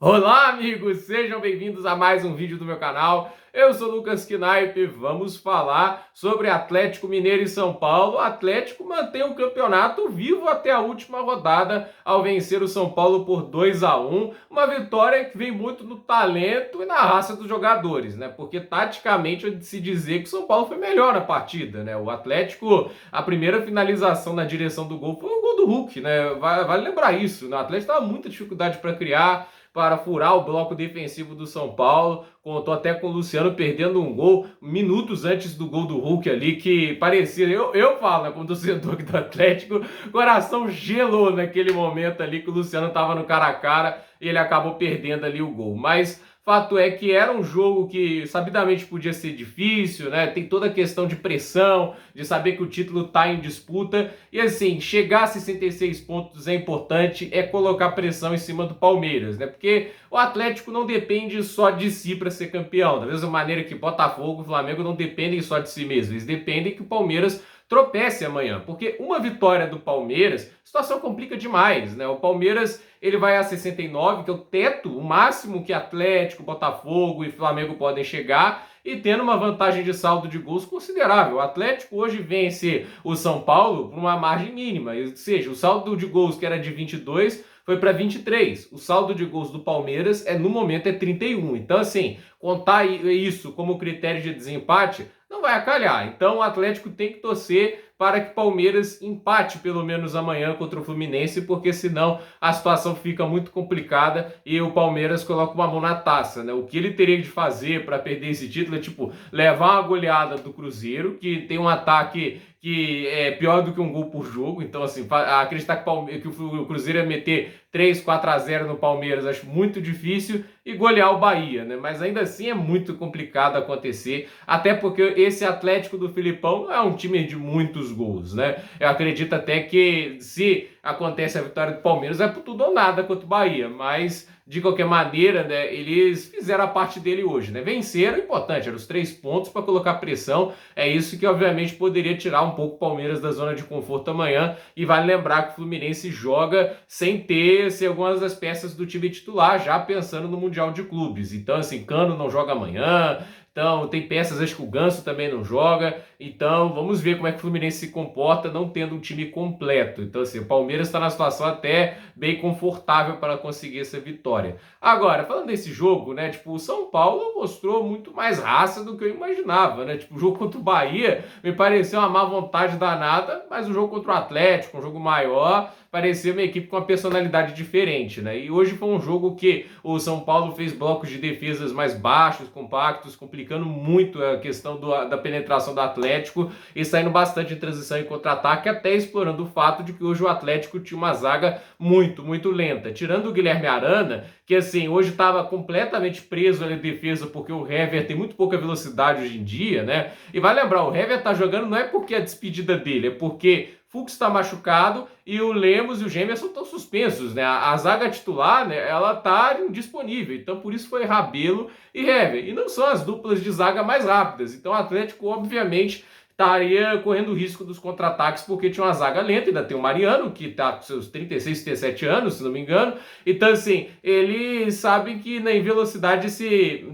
Olá, amigos! Sejam bem-vindos a mais um vídeo do meu canal. Eu sou Lucas Knaip e vamos falar sobre Atlético Mineiro e São Paulo. O Atlético mantém o campeonato vivo até a última rodada ao vencer o São Paulo por 2-1. Uma vitória que vem muito no talento e na raça dos jogadores, né? Porque taticamente é de se dizer que o São Paulo foi melhor na partida, né? O Atlético, a primeira finalização na direção do gol foi um gol do Hulk, né? Vale lembrar isso, né? O Atlético estava muita dificuldade para criar, para furar o bloco defensivo do São Paulo. Contou até com o Luciano perdendo um gol minutos antes do gol do Hulk ali, que parecia, eu falo, né, como torcedor aqui do Atlético, coração gelou naquele momento ali que o Luciano estava no cara a cara e ele acabou perdendo ali o gol. Mas fato é que era um jogo que sabidamente podia ser difícil, né? Tem toda a questão de pressão, de saber que o título está em disputa. E assim, chegar a 66 pontos é importante, é colocar pressão em cima do Palmeiras, né? Porque o Atlético não depende só de si para ser campeão. Da mesma maneira que Botafogo e Flamengo não dependem só de si mesmos, eles dependem que o Palmeiras tropece amanhã, porque uma vitória do Palmeiras, a situação complica demais, né? O Palmeiras, ele vai a 69, que é o teto, o máximo que Atlético, Botafogo e Flamengo podem chegar, e tendo uma vantagem de saldo de gols considerável. O Atlético hoje vence o São Paulo por uma margem mínima, ou seja, o saldo de gols que era de 22 foi para 23. O saldo de gols do Palmeiras no momento é 31. Então assim, contar isso como critério de desempate não vai acalhar. Então o Atlético tem que torcer para que o Palmeiras empate pelo menos amanhã contra o Fluminense, porque senão a situação fica muito complicada e o Palmeiras coloca uma mão na taça, né? O que ele teria de fazer para perder esse título é tipo levar uma goleada do Cruzeiro, que tem um ataque que é pior do que um gol por jogo. Então, assim, acreditar que o Cruzeiro ia meter 3-4-0 no Palmeiras, acho muito difícil, e golear o Bahia, né? Mas ainda assim é muito complicado acontecer, até porque esse Atlético do Filipão não é um time de muitos gols, né? Eu acredito até que se acontece a vitória do Palmeiras é por tudo ou nada contra o Bahia, mas de qualquer maneira, né, eles fizeram a parte dele hoje, né? Venceram, importante, eram os 3 pontos para colocar pressão. É isso que obviamente poderia tirar um pouco o Palmeiras da zona de conforto amanhã. E vale lembrar que o Fluminense joga sem ter algumas das peças do time titular, já pensando no Mundial de Clubes. Então, assim, Cano não joga amanhã. Então, tem peças, acho que o Ganso também não joga. Então, vamos ver como é que o Fluminense se comporta não tendo um time completo. Então, assim, o Palmeiras está na situação até bem confortável para conseguir essa vitória. Agora, falando desse jogo, né? Tipo, o São Paulo mostrou muito mais raça do que eu imaginava, né? Tipo, o jogo contra o Bahia me pareceu uma má vontade danada, mas o jogo contra o Atlético, um jogo maior, parecia uma equipe com uma personalidade diferente, né? E hoje foi um jogo que o São Paulo fez blocos de defesas mais baixos, compactos, complicando muito a questão da penetração do Atlético e saindo bastante em transição e contra-ataque, até explorando o fato de que hoje o Atlético tinha uma zaga muito lenta. Tirando o Guilherme Arana, que assim, hoje estava completamente preso na defesa porque o Hever tem muito pouca velocidade hoje em dia, né? E vai lembrar, o Hever tá jogando não é porque é a despedida dele, é porque Fux está machucado e o Lemos e o Gemerson estão suspensos, né? A zaga titular, né, ela tá disponível, então por isso foi Rabelo e Hever. E não são as duplas de zaga mais rápidas. Então o Atlético, obviamente, estaria correndo o risco dos contra-ataques porque tinha uma zaga lenta, ainda tem o Mariano, que está com seus 36, 37 anos, se não me engano. Então, assim, eles sabem que na velocidade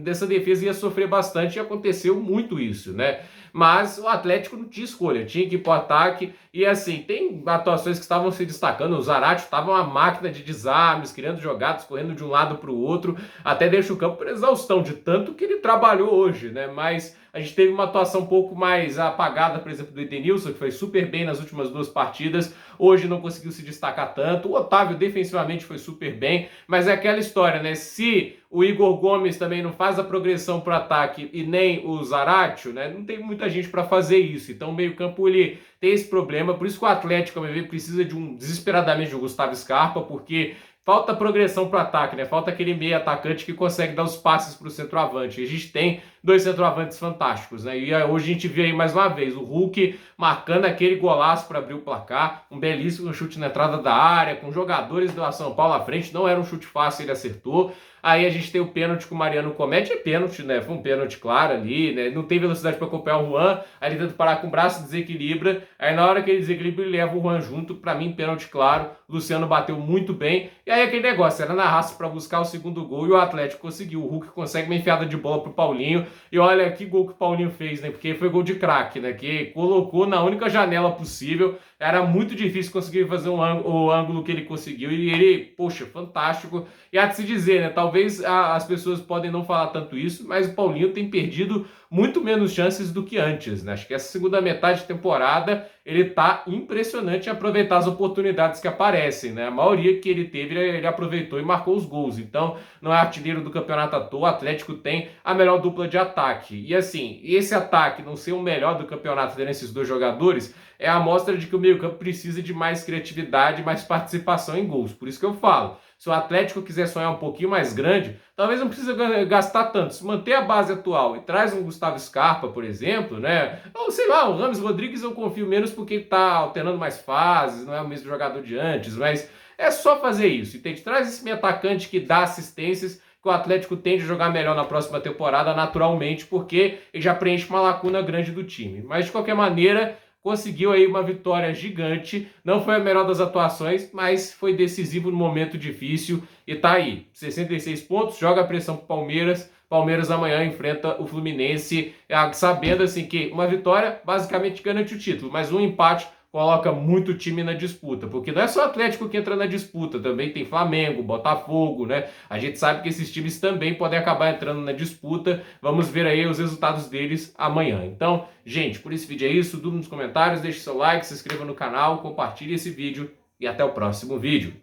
dessa defesa ia sofrer bastante e aconteceu muito isso, né? Mas o Atlético não tinha escolha, tinha que ir para o ataque. E assim, tem atuações que estavam se destacando. O Zarate estava uma máquina de desarmes, criando jogadas, correndo de um lado para o outro, até deixa o campo por exaustão, de tanto que ele trabalhou hoje, né? Mas a gente teve uma atuação um pouco mais apagada, por exemplo, do Edenilson, que foi super bem nas últimas 2 partidas. Hoje não conseguiu se destacar tanto. O Otávio defensivamente foi super bem, mas é aquela história, né? Se o Igor Gomes também não faz a progressão para o ataque e nem o Zaratio, né? Não tem muita gente para fazer isso. Então o meio-campo ele tem esse problema, por isso que o Atlético, ao meu ver, precisa desesperadamente de um Gustavo Scarpa, porque falta progressão para o ataque, né? Falta aquele meio atacante que consegue dar os passes para o centroavante. A gente tem dois centroavantes fantásticos, né? E hoje a gente vê aí mais uma vez o Hulk marcando aquele golaço para abrir o placar, um belíssimo chute na entrada da área, com jogadores do São Paulo à frente, não era um chute fácil, ele acertou. Aí a gente tem o pênalti que o Mariano comete, é pênalti, né? Foi um pênalti claro ali, né? Não tem velocidade para acompanhar o Juan, aí ele tenta parar com o braço, desequilibra, aí na hora que ele desequilibra, ele leva o Juan junto, para mim, pênalti claro. Luciano bateu muito bem, e aí aquele negócio, era na raça para buscar o segundo gol, e o Atlético conseguiu. O Hulk consegue uma enfiada de bola pro Paulinho, e olha que gol que o Paulinho fez, né? Porque foi gol de craque, né? Que colocou na única janela possível, era muito difícil conseguir fazer o ângulo que ele conseguiu, e ele, poxa, fantástico. E há de se dizer, né? Talvez as pessoas podem não falar tanto isso, mas o Paulinho tem perdido muito menos chances do que antes, né? Acho que essa segunda metade de temporada ele tá impressionante em aproveitar as oportunidades que aparecem, né? A maioria que ele teve, ele aproveitou e marcou os gols. Então, não é artilheiro do campeonato à toa, o Atlético tem a melhor dupla de ataque. E assim, esse ataque não ser o melhor do campeonato tendo esses dois jogadores é a amostra de que o meio-campo precisa de mais criatividade, mais participação em gols. Por isso que eu falo, se o Atlético quiser sonhar um pouquinho mais grande, talvez não precise gastar tanto. Se manter a base atual e traz um Gustavo Scarpa, por exemplo, né? Ou sei lá, o Rames Rodrigues eu confio menos porque ele tá alternando mais fases, não é o mesmo jogador de antes, mas é só fazer isso, entende? Traz esse meio atacante que dá assistências, que o Atlético tende a jogar melhor na próxima temporada, naturalmente, porque ele já preenche uma lacuna grande do time. Mas, de qualquer maneira, conseguiu aí uma vitória gigante, não foi a melhor das atuações, mas foi decisivo no momento difícil e tá aí, 66 pontos, joga a pressão pro Palmeiras. Palmeiras amanhã enfrenta o Fluminense, sabendo assim que uma vitória basicamente garante o título, mas um empate coloca muito time na disputa, porque não é só o Atlético que entra na disputa, também tem Flamengo, Botafogo, né? A gente sabe que esses times também podem acabar entrando na disputa. Vamos ver aí os resultados deles amanhã. Então, gente, por esse vídeo é isso. Dúvida nos comentários, deixe seu like, se inscreva no canal, compartilhe esse vídeo e até o próximo vídeo.